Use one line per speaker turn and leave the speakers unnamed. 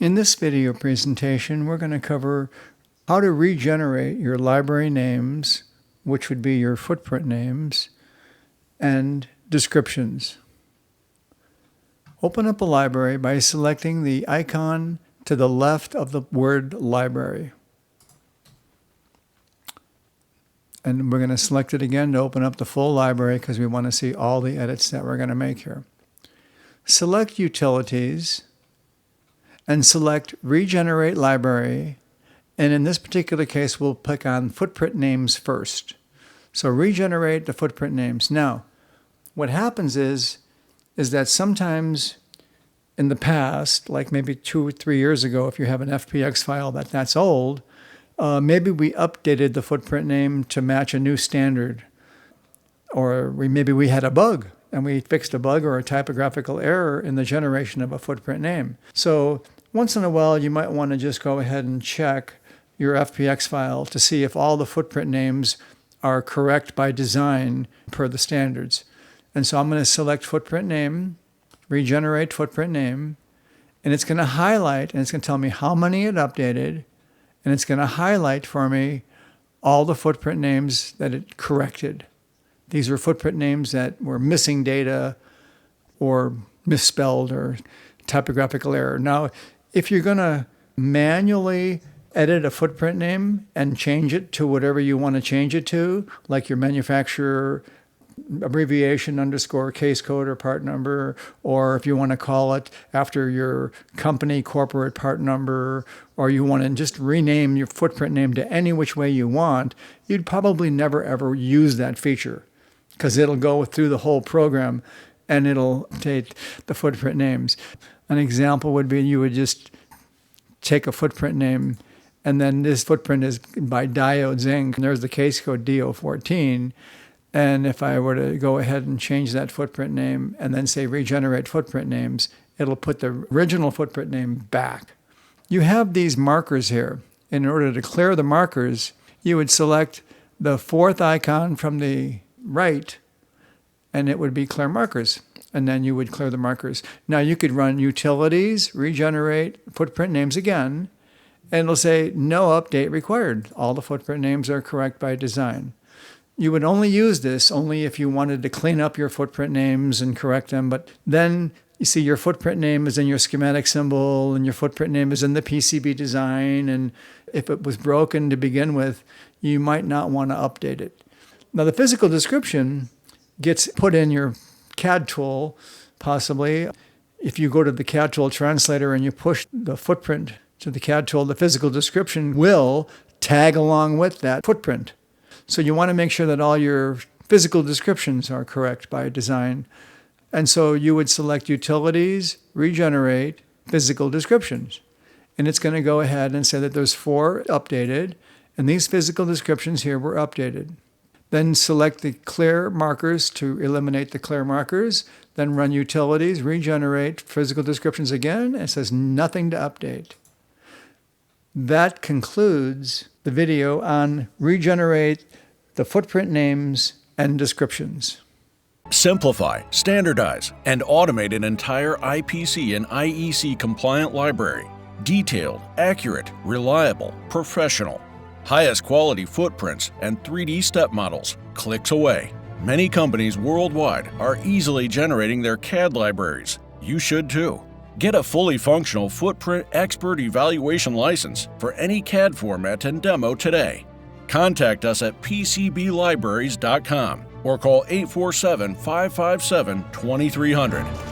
In this video presentation, we're going to cover how to regenerate your library names, which would be your footprint names, and descriptions. Open up a library by selecting the icon to the left of the word library. And we're going to select it again to open up the full library because we want to see all the edits that we're going to make here. Select Utilities and select Regenerate Library. And in this particular case, we'll click on Footprint Names first. So regenerate the footprint names. Now, what happens is that sometimes in the past, like maybe 2 or 3 years ago, if you have an FPX file that's old, maybe we updated the footprint name to match a new standard. Or maybe we had a bug and we fixed a bug or a typographical error in the generation of a footprint name. So once in a while, you might want to just go ahead and check your FPX file to see if all the footprint names are correct by design per the standards. And so I'm going to select footprint name, regenerate footprint name, and it's going to highlight and it's going to tell me how many it updated, and it's going to highlight for me all the footprint names that it corrected. These are footprint names that were missing data or misspelled or typographical error. Now, if you're going to manually edit a footprint name and change it to whatever you want to change it to, like your manufacturer abbreviation underscore case code or part number, or if you want to call it after your company corporate part number, or you want to just rename your footprint name to any which way you want, you'd probably never ever use that feature because it'll go through the whole program and it'll take the footprint names. An example would be you would just take a footprint name, and then this footprint is by Diodes Inc. And there's the case code DO14. And if I were to go ahead and change that footprint name and then say regenerate footprint names, it'll put the original footprint name back. You have these markers here. In order to clear the markers, you would select the fourth icon from the right, and it would be clear markers. And then you would clear the markers. Now you could run Utilities, regenerate footprint names again, and it'll say no update required. All the footprint names are correct by design. You would only use this only if you wanted to clean up your footprint names and correct them. But then you see your footprint name is in your schematic symbol and your footprint name is in the PCB design. And if it was broken to begin with, you might not want to update it. Now the physical description gets put in your CAD tool, possibly. If you go to the CAD tool translator and you push the footprint to the CAD tool, the physical description will tag along with that footprint. So you want to make sure that all your physical descriptions are correct by design. And so you would select Utilities, regenerate physical descriptions. And it's going to go ahead and say that there's 4 updated, and these physical descriptions here were updated. Then select the clear markers to eliminate the clear markers. Then run Utilities, regenerate physical descriptions again. And it says nothing to update. That concludes the video on regenerate the footprint names and descriptions.
Simplify, standardize, and automate an entire IPC and IEC compliant library. Detailed, accurate, reliable, professional. Highest quality footprints and 3D step models, clicks away. Many companies worldwide are easily generating their CAD libraries. You should too. Get a fully functional Footprint Expert Evaluation license for any CAD format and demo today. Contact us at PCBlibraries.com or call 847-557-2300.